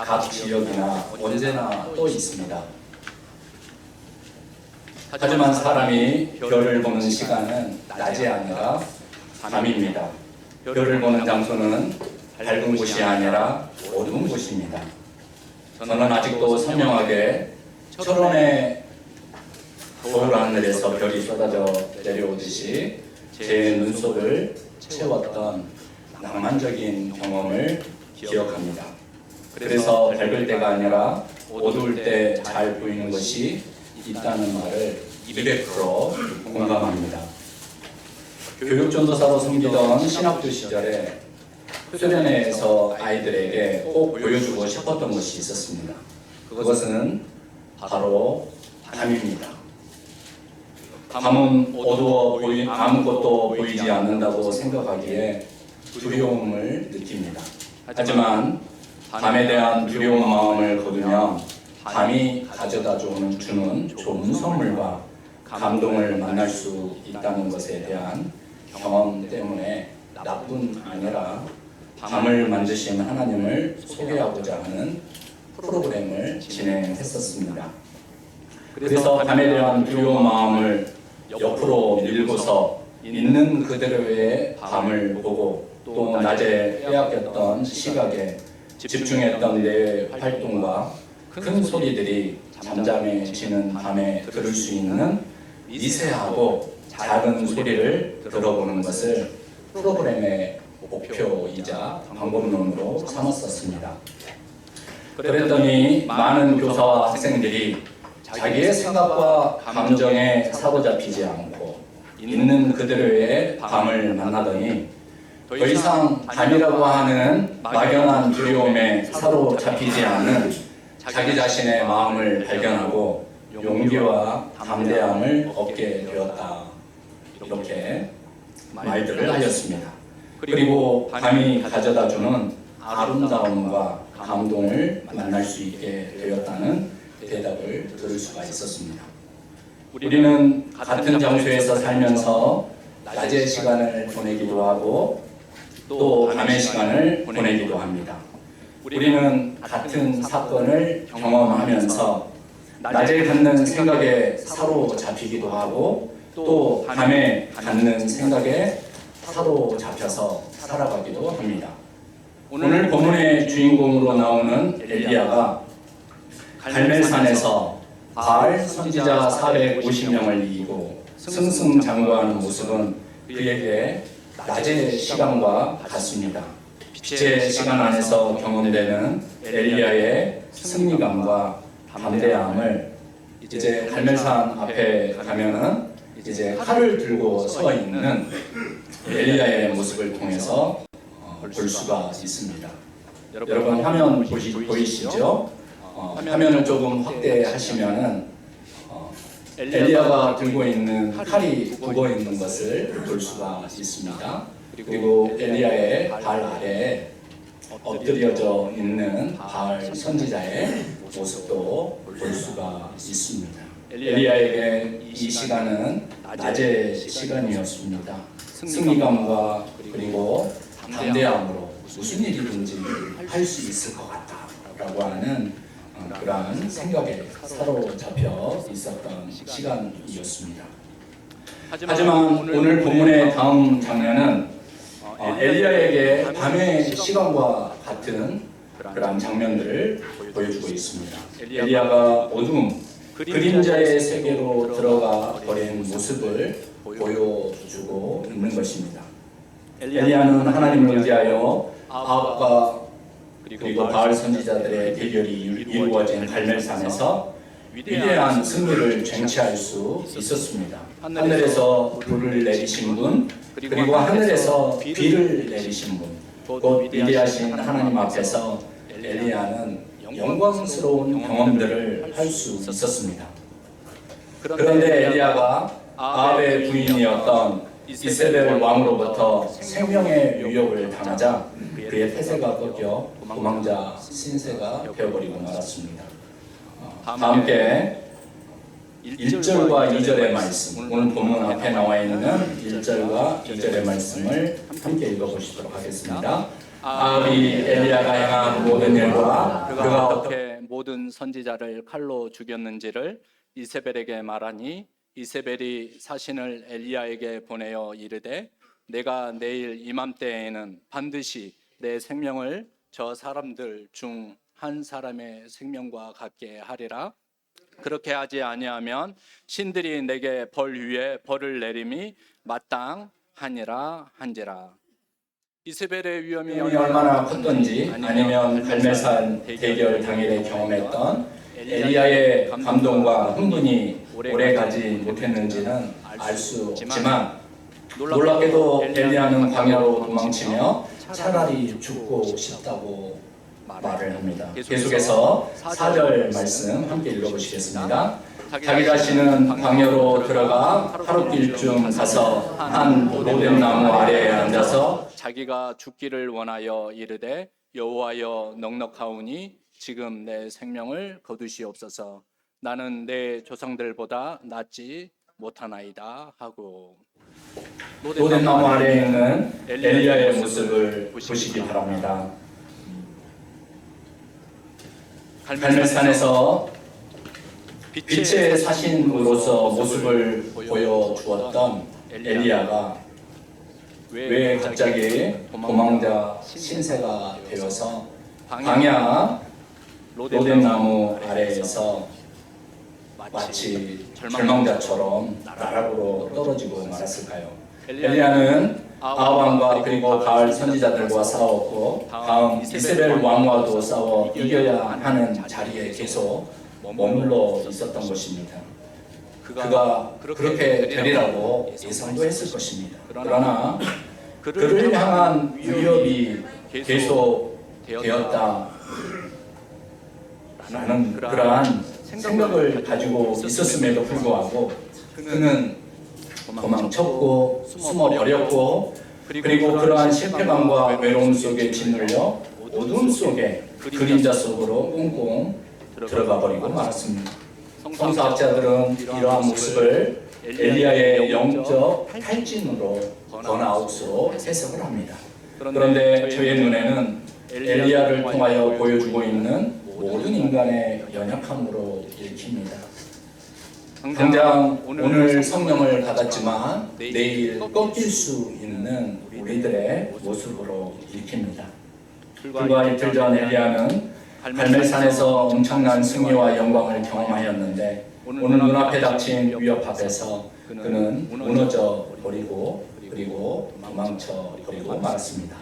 각 지역이나 언제나 또 있습니다. 하지만 사람이 별을 보는 시간은 낮이 아니라 밤입니다. 별을 보는 장소는 밝은 곳이 아니라 어두운 곳입니다. 저는 아직도 선명하게 철원의 겨울 하늘에서 별이 쏟아져 내려오듯이 제 눈속을 채웠던 낭만적인 경험을 기억합니다. 그래서 밝을 때가 아니라 어두울 때 잘 보이는 것이 있다는 말을 200% 공감합니다. 교육전도사로 섬기던 신학교 시절에 수련회에서 아이들에게 꼭 보여주고 싶었던 것이 있었습니다. 그것은 바로 밤입니다. 밤은 어두워 아무것도 보이지 않는다고 생각하기에 두려움을 느낍니다. 하지만 밤에 대한 두려운 마음을 거두면 밤이 가져다 주는 좋은 선물과 감동을 만날 수 있다는 것에 대한 경험 때문에 나뿐 아니라 밤을 만드신 하나님을 소개하고자 하는 프로그램을 진행했었습니다. 그래서 밤에 대한 두려운 마음을 옆으로 밀고서 있는 그대로의 밤을 보고 또 낮에 빼앗겼던 시각에 집중했던 내 활동과 큰 소리들이 잠잠해지는 밤에 들을 수 있는 미세하고 작은 소리를 들어보는 것을 프로그램의 목표이자 방법론으로 삼았었습니다. 그랬더니 많은 교사와 학생들이 자기의 생각과 감정에 사로잡히지 않고 있는 그대로의 밤을 만나더니 더 이상 밤이라고 하는 막연한 두려움에 사로잡히지 않는 자기 자신의 마음을 발견하고 용기와 담대함을 얻게 되었다. 이렇게 말들을 하였습니다. 그리고 밤이 가져다주는 아름다움과 감동을 만날 수 있게 되었다는 대답을 들을 수가 있었습니다. 우리는 같은 장소에서 살면서 낮의 시간을 보내기도 하고 또 밤의 시간을 보내기도 합니다. 우리는 같은 사건을 경험하면서 낮에 갖는 생각에 사로잡히기도 하고 또 밤에 갖는 생각에 사로잡혀서 살아가기도 합니다. 오늘 본문의 주인공으로 나오는 엘리야가 갈멜산에서 바알 선지자 450명을 이기고 승승장구하는 모습은 그에게 낮의 시간과 같습니다. 빛의 시간 안에서 경험되는 엘리야의 승리감과 담대함을 이제 갈멜산 앞에 가면은 이제 칼을 들고 서 있는 엘리야의 모습을 통해서 볼 수가 있습니다. 여러분 화면 보이시죠? 화면을 조금 확대하시면은 엘리야가 들고 있는 칼이 굽어 있는 것을 볼 수가 있습니다. 그리고 엘리야의 발 아래에 엎드려져 있는 바알 선지자의 모습도 볼 수가 있습니다. 엘리야에게 이 시간은 낮의 시간이었습니다. 승리감과 그리고 담대함으로 무슨 일이든지 할 수 있을 것 같다라고 하는 그러한 생각에 사로잡혀 있었던 시간이었습니다. 하지만 오늘 본문의 다음 장면은 엘리야에게 밤의 시간과 같은 그러한 장면들을 보여주고 있습니다. 엘리야가 어둠, 그림자의 세계로 들어가 버린 모습을 보여주고 있는 것입니다. 엘리야는 하나님을 의지하여 아합과 그리고 바알 선지자들의 대결이 이루어진 갈멜산에서 위대한 승리를 쟁취할 수 있었습니다. 하늘에서 불을 내리신 분, 그리고 하늘에서 비를 내리신 분, 곧 위대하신 하나님 앞에서 엘리야는 영광스러운 경험들을 할 수 있었습니다. 그런데 엘리야가 아합의 부인이었던 이세벨 왕으로부터 생명의 위협을 당하자 그의 태세가 꺾여 도망자 신세가 되어버리고 말았습니다. 다 함께 1절과 2절의 말씀, 오늘 본문 앞에 나와 있는 1절과 2절의 말씀을 함께 읽어보시도록 하겠습니다. 아합이 엘리야가 행한 모든 일과 그가 어떻게 모든 선지자를 칼로 죽였는지를 이세벨에게 말하니 이세벨이 사신을 엘리야에게 보내어 이르되 내가 내일 이맘때에는 반드시 내 생명을 저 사람들 중 한 사람의 생명과 같게 하리라. 그렇게 하지 아니하면 신들이 내게 벌 위에 벌을 내림이 마땅하니라 한지라. 이세벨의 위험이 얼마나 컸던지 아니면 갈멜산 대결 당일에 경험했던 엘리야의 감동과 흥분이 오래가지 못했는지는 알 수 없지만 놀랍게도 엘리야는 광야로 도망치며 차라리 죽고 싶다고 말을 합니다. 계속해서 4절 말씀 함께 읽어보시겠습니다. 자기 자신은 광야로 들어가 하룻길쯤 가서 한 로뎀나무 아래에 앉아서 자기가 죽기를 원하여 이르되 여호와여 넉넉하오니 지금 내 생명을 거두시옵소서. 나는 내 조상들보다 낫지 못하나이다 하고. 로뎀나무 아래에 있는 엘리야의 모습을 보시기 바랍니다. 갈멜산에서 빛의 사신으로서 모습을 보여주었던 엘리야가 왜 갑자기 도망자 신세가 되어서 광야 로뎀나무 아래에서 마치 절망자처럼 나락으로 떨어지고 말았을까요? 엘리야는 아합 왕과 그리고 바알 선지자들과 싸웠고 다음 이스라엘 왕과도 싸워 이겨야 하는 자리에 계속 머물러 있었던 것입니다. 그가 그렇게 되리라고 예상도 했을 것입니다. 그러나 그를 향한 위협이 계속 되었다라는 그러한 생각을 가지고 있었음에도 불구하고 그는 도망쳤고 숨어버렸고 그리고 그러한 실패감과 외로움 속에 짓눌려 어둠 속에 그림자 속으로 꽁꽁 들어가 버리고 말았습니다. 성서학자들은 이러한 모습을 엘리야의 영적 탈진으로 번아웃으로 해석을 합니다. 그런데 저의 눈에는 엘리야를 통하여 보여주고 있는 모든 인간의 연약함으로 읽힙니다. 당장 오늘 성령을 받았지만 내일 꺾일 수 있는 우리들의 모습으로 읽힙니다. 불과 이틀 전 엘리야는 갈멜산에서 엄청난 승리와 영광을 경험하였는데 오늘 눈앞에 닥친 위협 앞에서 그는 무너져 버리고 그리고 도망쳐 버리고 말았습니다.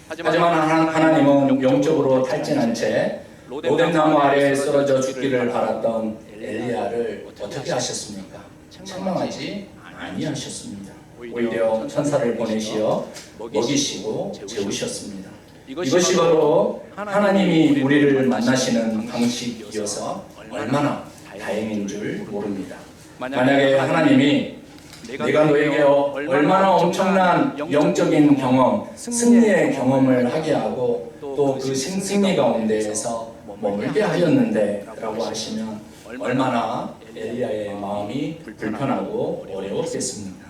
하지만 하나님은 영적으로 탈진한 채 로뎀나무 아래에 쓰러져 죽기를 바랐던 엘리야를 어떻게 하셨습니까? 책망하지 아니하셨습니다. 오히려 천사를 보내시어 먹이시고 재우셨습니다. 이것이 바로 하나님이 우리를 만나시는 방식이어서 얼마나 다행인 줄 모릅니다. 만약에 하나님이 내가 너에게 얼마나 엄청난 영적인 경험, 승리의 경험을 하게 하고 또 그 승리 가운데에서 머물게 하였는데 라고 하시면 얼마나 엘리야의 마음이 불편하고 어려웠겠습니까?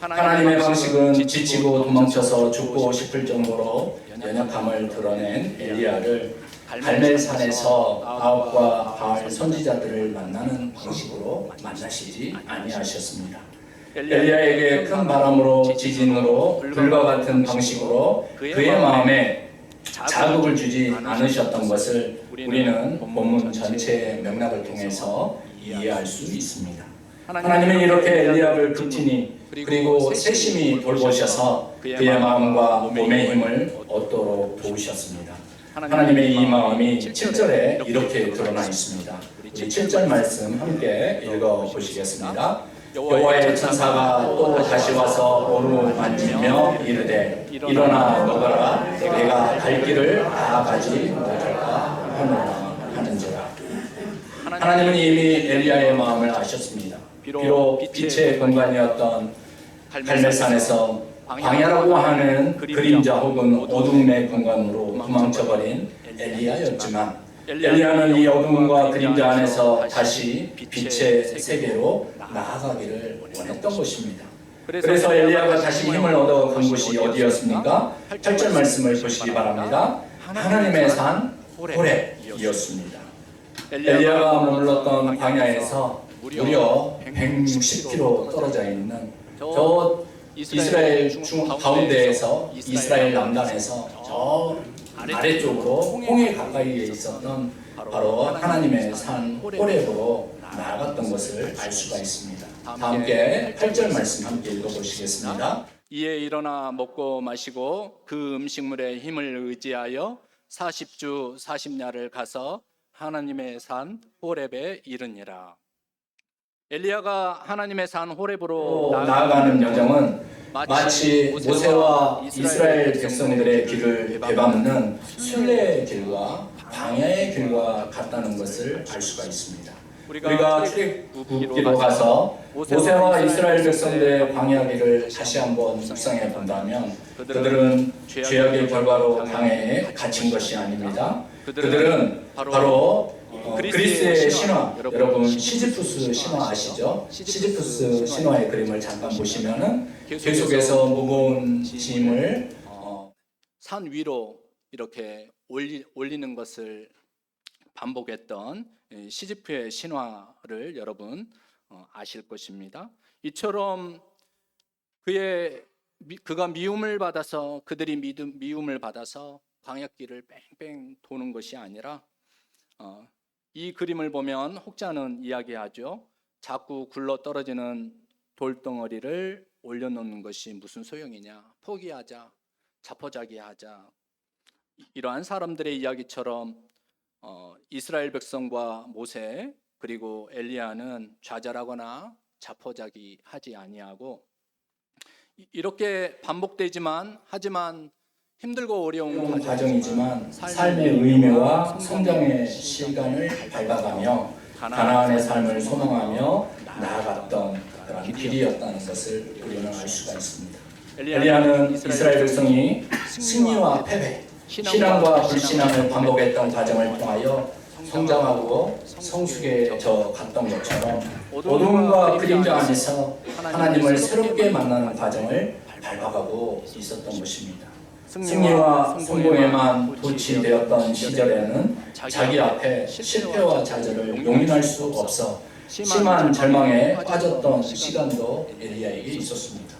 하나님의 방식은 지치고 도망쳐서 죽고 싶을 정도로 연약함을 드러낸 엘리야를 갈멜산에서 아합과 바알 선지자들을 만나는 방식으로 만나시지 아니하셨습니다. 엘리야에게 큰 바람으로 지진으로 불과 같은 방식으로 그의 마음에 자극을 주지 않으셨던 것을 우리는 본문 전체의 맥락을 통해서 이해할 수 있습니다. 하나님은 이렇게 엘리야를 극진히 그리고 세심히 돌보셔서 그의 마음과 몸의 힘을 얻도록 도우셨습니다. 하나님의 이 마음이 7절에 이렇게 드러나 있습니다. 우리 7절 말씀 함께 읽어보시겠습니다. 여호와의 천사가 또 다시 와서 오르만지며 이르되 일어나 먹어라 내가 갈 길을 나아가지 못할까 하는지라. 하나님은 이미 엘리야의 마음을 아셨습니다. 비록 빛의 공간이었던 갈멜산에서 광야라고 하는 그림자 혹은 어둠의 공간으로 도망쳐버린 엘리야였지만 엘리야는 이 어둠과 그림자 안에서 다시 빛의 세계로 나아가기를 원했던 것입니다. 그래서 엘리야가 다시 힘을 얻어간 곳이 어디였습니까? 8절 말씀을 보시기 바랍니다. 하나님의 산 호렙이었습니다. 엘리야가 머물렀던 광야에서 무려 160km 떨어져 있는 저 이스라엘 가운데에서 이스라엘 남단에서 저 아래쪽으로 홍해 가까이에 있었던 바로 하나님의 산 호렙으로 나아갔던 것을 알 수가 있습니다. 다 함께 8절 말씀 함께 읽어보시겠습니다. 이에 일어나 먹고 마시고 그 음식물의 힘을 의지하여 40주 40야를 가서 하나님의 산 호렙에 이르니라. 엘리야가 하나님의 산 호렙으로 나아가는 여정은 마치 모세와 이스라엘 백성들의 길을 되밟는 순례의 길과 광야의 길과 같다는 것을 알 수가 있습니다. 우리가 출애굽기로 가서 모세와 이스라엘 백성들의 광야 길을 다시 한번 묵상해 본다면 그들은 죄악의 결과로 광야에 갇힌 것이 아닙니다. 그들은 바로 그리스의 신화, 여러분 시지푸스 신화 아시죠? 시지푸스 신화의 그림을 잠깐 보시면은 계속해서 무거운 짐을 산 위로 이렇게 올리는 것을 반복했던 시지프의 신화를 여러분 아실 것입니다. 이처럼 그가 미움을 받아서 그들이 미움을 받아서 광야길을 뺑뺑 도는 것이 아니라 이 그림을 보면 혹자는 이야기하죠. 자꾸 굴러 떨어지는 돌덩어리를 올려놓는 것이 무슨 소용이냐, 포기하자, 자포자기하자. 이러한 사람들의 이야기처럼 이스라엘 백성과 모세 그리고 엘리야는 좌절하거나 자포자기하지 아니하고 이렇게 반복되지만 하지만 힘들고 어려운 과정이지만 삶의 의미와 성장의 시간을 밟아가며 가나안의 삶을 소망하며 나아갔던 그런 길이었다는 것을 우리는 알 수가 있습니다. 엘리야는 이스라엘 백성이 승리와 패배, 신앙과 불신앙을 반복했던 과정을 통하여 성장하고 성숙해져 갔던 것처럼 어둠과 그림자 안에서 하나님을 새롭게 만나는 과정을 밟아가고 있었던 것입니다. 승리와 성공에만 도취되었던 시절에는 자기 앞에 실패와 좌절을 용인할 수 없어 심한 절망에 빠졌던 시간도 엘리야에게 있었습니다.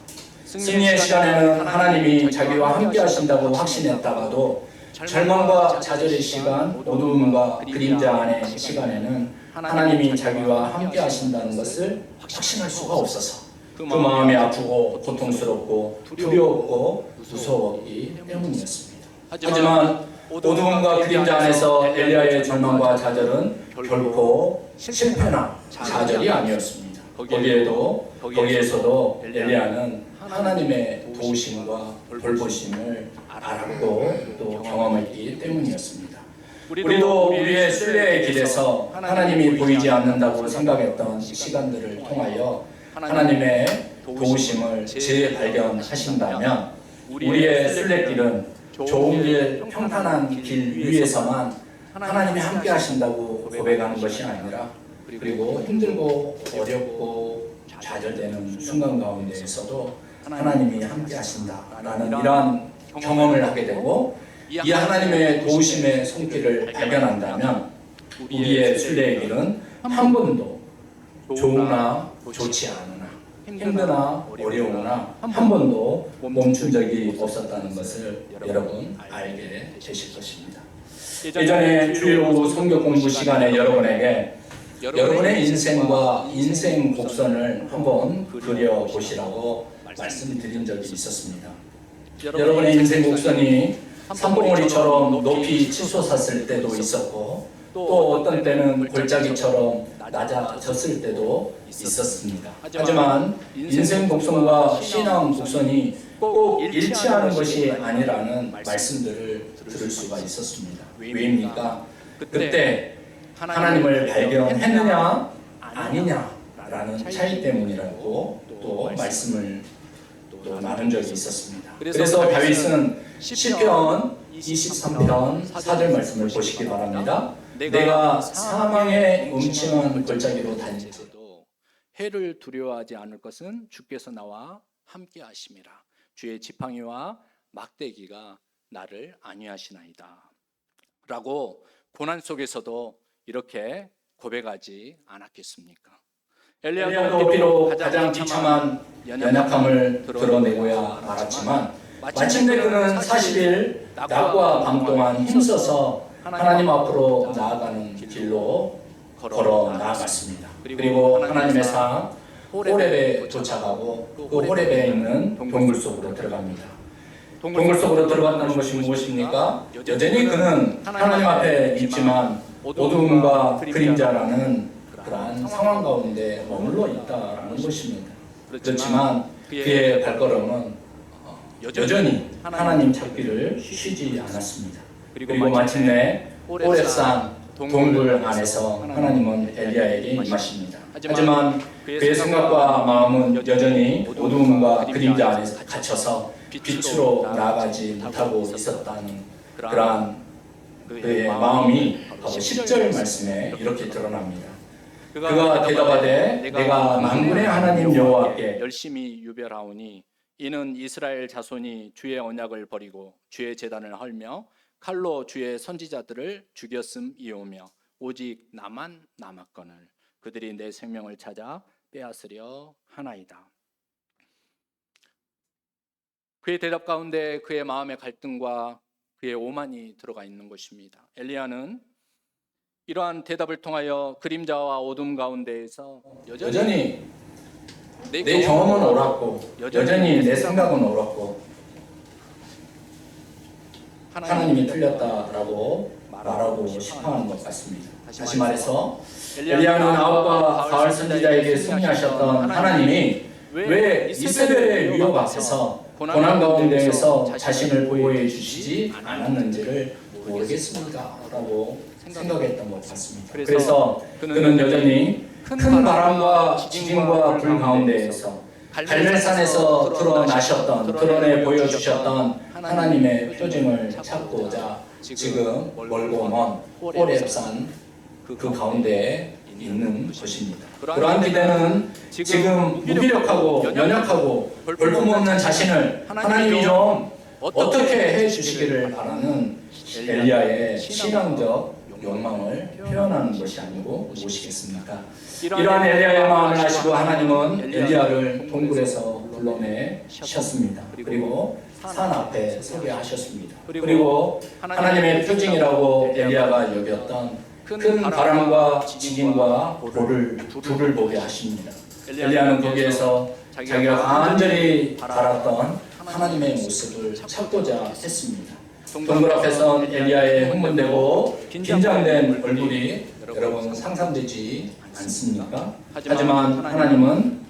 승리의 시간에는 하나님이 자기와 함께 하신다고 확신했다가도 절망과 좌절의 시간, 어두움과 그림자 안의 시간에는 하나님이 자기와 함께 하신다는 것을 확신할 수가 없어서 그 마음이 아프고 고통스럽고 두려웠고 무서웠기 때문이었습니다. 하지만 어두움과 그림자 안에서 엘리야의 절망과 좌절은 결코 실패나 좌절이 아니었습니다. 거기에서도 엘리야는 하나님의 도우심과 돌보심을 알았고 또 경험했기 때문이었습니다. 우리도 우리의 순례의 길에서 하나님이 보이지 않는다고 생각했던 시간들을 통하여 하나님의 도우심을 재발견하신다면 우리의 순례길은 좋은 길, 평탄한 길 위에서만 하나님이 함께 하신다고 고백하는 것이 아니라 그리고 힘들고 어렵고 좌절되는 순간 가운데에서도 하나님이 함께 하신다라는 이러한 경험을 하게 되고 이 하나님의 도우심의 손길을 발견한다면 우리의 순례의 길은 한 번도 좋으나 좋지 않으나 힘드나 어려우나 한 번도 멈춘 적이 없었다는 것을 여러분 알게 되실 것입니다. 예전에 주일 오후 성경 공부 시간에 여러분에게 여러분의 인생과 인생 곡선을 한번 그려보시라고 말씀드린 적이 있었습니다. 여러분의 인생 곡선이 산봉우리처럼 높이 치솟았을 때도 있었고 또 어떤 때는 골짜기처럼 낮아졌을 때도 있었습니다. 하지만 인생 곡선과 신앙 곡선이 꼭 일치하는 것이 아니라는 말씀들을 들을 수가 있었습니다. 왜입니까? 그때 하나님을 발견했느냐 아니냐라는 차이 때문이라고 또 말씀을 또 나눈 적이 있었습니다. 그래서 다윗은 시편 23편 4절 말씀을 보시기 바랍니다. 내가 사망의 음침한 골짜기로 다닐지라도 해를 두려워하지 않을 것은 주께서 나와 함께 하심이라. 주의 지팡이와 막대기가 나를 안위하시나이다. 라고 고난 속에서도 이렇게 고백하지 않았겠습니까? 엘리야도 비록 가장 비참한 연약함을 드러내고야 말았지만 마침내 그는 40일 낮과 밤 동안 힘써서 하나님 앞으로 나아가는 길로 걸어 나아갔습니다. 그리고 하나님의 상 호렙에 도착하고 그 호렙에 있는 동굴 속으로 들어갑니다. 동굴 속으로 들어간다는 것이 무엇입니까? 여전히 그는 하나님 앞에 있지만 어두움과 그림자라는 그러한 상황 가운데 머물러 있다라는 것입니다. 그렇지만 그의 발걸음은 여전히 하나님 찾기를 쉬지 않았습니다. 그리고 마침내 호렙산 동굴 안에서 하나님은 엘리야에게 임하십니다. 하지만 그의 생각과 마음은 여전히 어두움과 그림자 안에서 갇혀서 빛으로 나아가지 못하고 있었다는 그러한 그의 마음이 바로 10절 말씀에 이렇게 드러납니다. 그가 대답하되 내가 만군의 하나님 여호와께 열심히 유별하오니 이는 이스라엘 자손이 주의 언약을 버리고 주의 제단을 헐며 칼로 주의 선지자들을 죽였음이오며 오직 나만 남았거늘 그들이 내 생명을 찾아 빼앗으려 하나이다. 그의 대답 가운데 그의 마음의 갈등과 그의 오만이 들어가 있는 것입니다. 엘리야는 이러한 대답을 통하여 그림자와 어둠 가운데에서 여전히 내 경험은 옳았고 여전히 내 생각은 옳았고 하나님이 틀렸다라고 말하고 싶어하는 것 같습니다. 다시 말해서 엘리야는 아합과 바알 선지자에게 승리하셨던 하나님이 왜 이세벨의 위협 앞에서 고난 가운데에서 자신을 보호해 주시지 않았는지를 모르겠습니까? 라고 생각했던 것 같습니다. 그래서 그는 여전히 큰 바람과 지진과 불 가운데에서 갈멜산에서 드러내 보여주셨던 하나님의 표징을 찾고자 지금 멀고 먼 호렙산 그 가운데에 있는 것입니다. 그러한 기대는 지금 무기력하고 연약하고 볼품없는 자신을 하나님이 좀 어떻게 해주시기를 바라는 엘리야의 신앙적 욕망을 표현하는 것이 아니고 무엇이겠습니까? 이러한 엘리야의 마음을 아시고 하나님은 엘리야를 동굴에서 불러내셨습니다. 그리고 산 앞에 서게 하셨습니다. 그리고 하나님의 표징이라고 엘리야가 여겼던 큰 바람과 지진과 불을 보게 하십니다. 엘리야는 거기에서 자기가 간절히 바랐던 하나님의 모습을 찾고자 했습니다. 동굴 앞에선 엘리야의 흥분되고 긴장된 얼굴이 여러분 상상되지 않습니까? 하지만 하나님은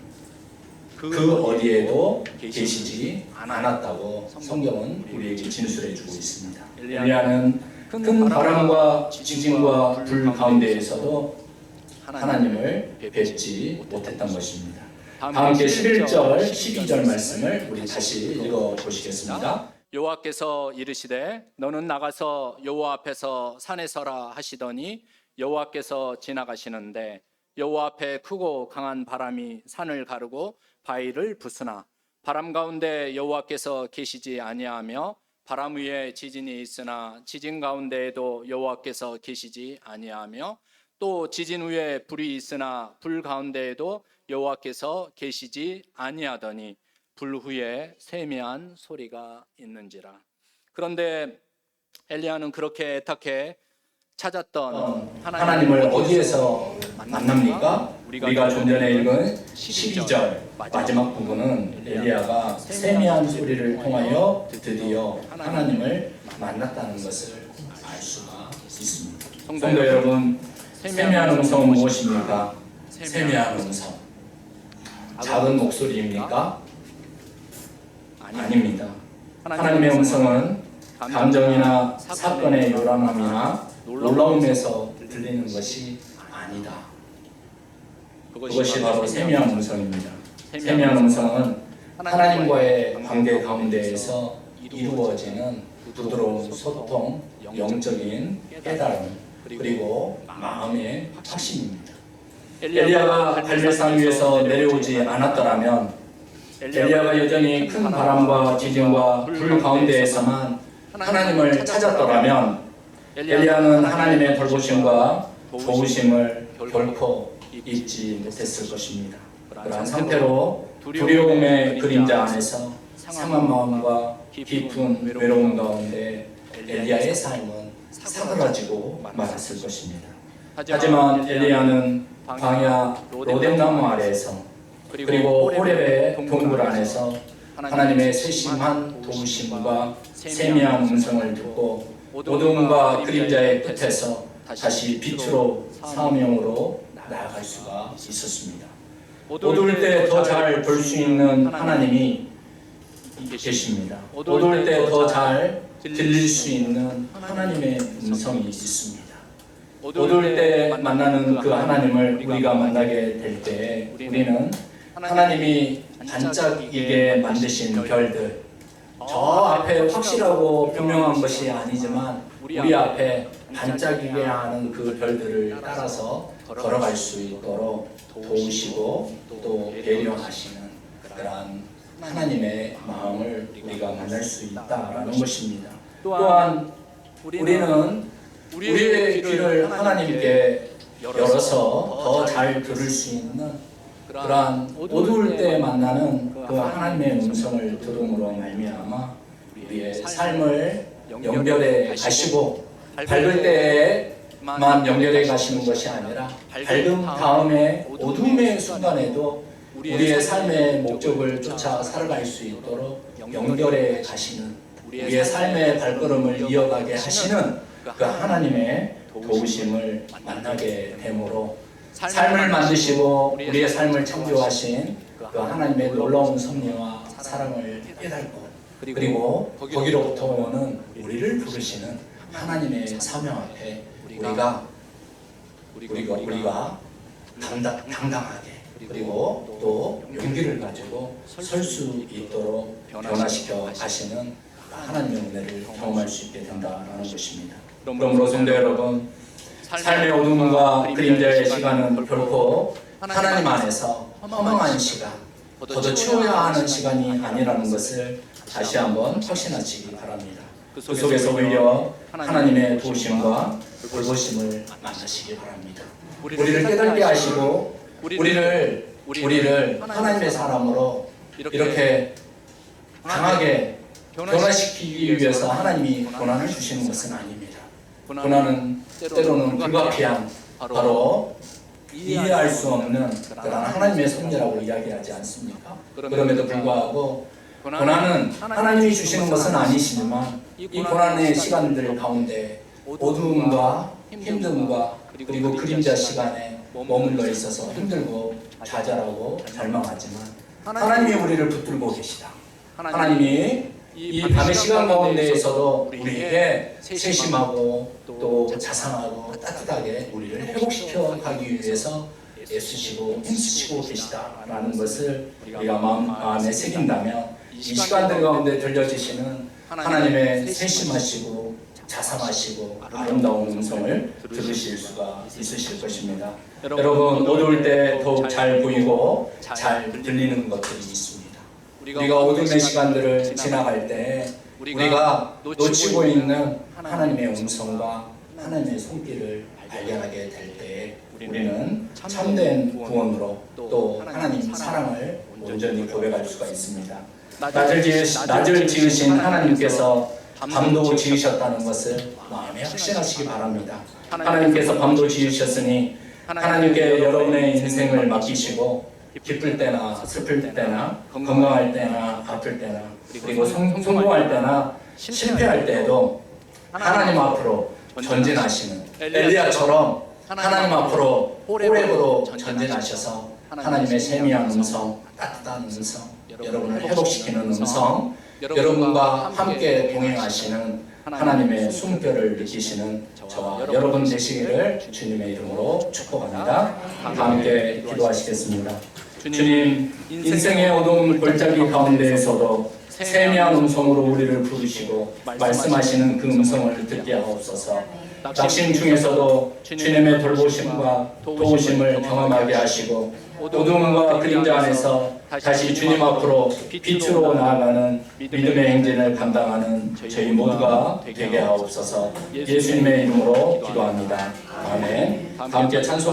그 어디에도 계시지 않았다고 성경은 우리에게 진술해주고 있습니다. 엘리야는 큰 바람과 지진과 불 가운데에서도 하나님을 뵙지 못했던 것입니다. 다 함께 11절, 12절 말씀을 우리 다시 읽어보시겠습니다. 여호와께서 이르시되 너는 나가서 여호와 앞에서 산에 서라 하시더니 여호와께서 지나가시는데 여호와 앞에 크고 강한 바람이 산을 가르고 바위를 부수나 바람 가운데 여호와께서 계시지 아니하며 바람 위에 지진이 있으나 지진 가운데에도 여호와께서 계시지 아니하며 또 지진 위에 불이 있으나 불 가운데에도 여호와께서 계시지 아니하더니 불 후에 세미한 소리가 있는지라. 그런데 엘리야는 그렇게 애타게 찾았던 하나님을 어디에서 만납니까? 우리가 좀 전에 읽은 12절 마지막 부분은 엘리야가 세미한 소리를 통하여 드디어 하나님을 만났다는 것을 알 수가 있습니다. 성도 여러분, 세미한 음성은 무엇입니까? 세미한 음성, 작은 목소리입니까? 아닙니다. 하나님의 음성은 감정이나 사건의 요란함이나 놀라움에서 들리는 것이 아니다. 그것이 바로 세미한 음성입니다. 세미한 음성은 하나님과의 관계 가운데에서 이루어지는 부드러운 소통, 영적인 깨달음, 그리고 마음의 확신입니다. 엘리야가 갈멜산 위에서 내려오지 않았더라면 엘리야가 여전히 큰 바람과 지진과 불 가운데에서만 하나님을 찾았더라면 엘리야는 하나님의 돌보심과 도우심을 결코 잊지 못했을 것입니다. 그러한 상태로 두려움의 그림자 안에서 상한 마음과 깊은 외로움 가운데 엘리야의 삶은 사그라지고 말았을 것입니다. 하지만 엘리야는 광야 로뎀나무 아래에서 그리고 호렙의 동굴 안에서 하나님의 세심한 도우심과 세미한 음성을 듣고 어둠과 그림자의 끝에서 다시 빛으로 사명으로 나아갈 수가 있었습니다. 어두울 때 더 잘 볼 수 있는 하나님이 계십니다. 어두울 때 더 잘 들릴 수 있는 하나님의 음성이 있습니다. 어두울 때 만나는 그 하나님을 우리가 만나게 될 때 우리는 하나님이 반짝이게 만드신 별들, 저 앞에 확실하고 분명한 것이 아니지만 우리 앞에 반짝이게 하는 그 별들을 따라서 걸어갈 수 있도록 도우시고 또 배려하시는 그러한 하나님의 마음을 우리가 만날 수 있다라는 것입니다. 또한 우리는 우리의 귀를 하나님께 열어서 더 잘 들을 수 있는 그러한 어두울 때 만나는 그 하나님의 음성을 들음으로 말미암아 우리의 삶을 연결해 가시고 밝을 때에만 연결해 가시는 것이 아니라 밝음 다음에 어둠의 순간에도 우리의 삶의 목적을 쫓아 살아갈 수 있도록 연결해 가시는 우리의 삶의 발걸음을 이어가게 하시는 그 하나님의 도우심을 만나게 되므로 삶을 만드시고 우리의 삶을 창조하신 그 하나님의 놀라운 섭리와 사랑을 깨닫고 그리고 거기로부터 오는 우리를 부르시는 하나님의 사명 앞에 우리가 당당하게 그리고 또 용기를 가지고 설 수 있도록 변화시켜 가시는 하나님의 은혜를 경험할 수 있게 된다는 것입니다. 그러므로 성도 여러분, 삶의 어둠과 그림자의 시간은 결코 하나님 안에서 허망한 시간, 더 치워야 하는 시간이 아니라는 것을 다시 한번 확신하시기 바랍니다. 그 속에서 오히려 하나님의 도우심과 돌보심을 만나시기 바랍니다. 우리를 깨닫게 하시고 우리를 하나님의 사람으로 이렇게 강하게 변화시키기 위해서 하나님이 고난을 주시는 것은 아닙니다. 고난은 때로는 불가피한 바로 이해할 수 없는 그런 하나님의 섭리라고 이야기하지 않습니까? 그럼에도 불구하고 고난은 하나님이 주시는 것은 아니시지만 이 고난의 시간들 가운데 어두움과 힘듦과 그리고 그림자 시간에 머물러 있어서 힘들고 좌절하고 절망하지만 하나님이 우리를 붙들고 계시다. 하나님이 이 밤의 시간 가운데에서도 우리에게 세심하고 또 자상하고 따뜻하게 우리를 회복시켜 가기 위해서 애쓰시고 힘쓰시고 계시다라는 것을 우리가 마음에 새긴다면 이 시간들 가운데 들려주시는 하나님의 세심하시고 자상하시고 아름다운 음성을 들으실 수가 있으실 것입니다. 여러분, 어두울 때 더욱 잘 보이고 잘 들리는 것들이 있습니다. 우리가 어둠의 시간들을 지나갈 때 우리가 놓치고 있는 하나님의 음성과 하나님의 손길을 발견하게 될 때 우리는 참된 구원으로 또 하나님 사랑을 온전히 고백할 수가 있습니다. 낮을 지으신 하나님께서 밤도 지으셨다는 것을 마음에 확신하시기 바랍니다. 하나님께서 밤도 지으셨으니 하나님께 여러분의 인생을 맡기시고 기쁠 때나 슬플 때나 건강할 때나 아플 때나 그리고 성공할 때나 실패할 때에도 하나님 앞으로 전진하시는 엘리야처럼 하나님 앞으로 호렙으로 전진하셔서 하나님의 세미한 음성, 따뜻한 음성, 여러분을 회복시키는 음성, 여러분과 함께 동행하시는 하나님의 숨결을 느끼시는 저와 여러분 되시기를 주님의 이름으로 축복합니다. 함께 기도하시겠습니다. 주님, 인생의 어두운 골짜기 가운데에서도 세미한 음성으로 우리를 부르시고 말씀하시는 그 음성을 듣게 하옵소서. 낙심 중에서도 주님의 돌보심과 도우심을 경험하게 하시고 어둠과 그림자 안에서 다시 주님 앞으로 빛으로 나아가는 믿음의 행진을 감당하는 저희 모두가 되게 하옵소서. 예수님의 이름으로 기도합니다. 아멘. 함께 찬송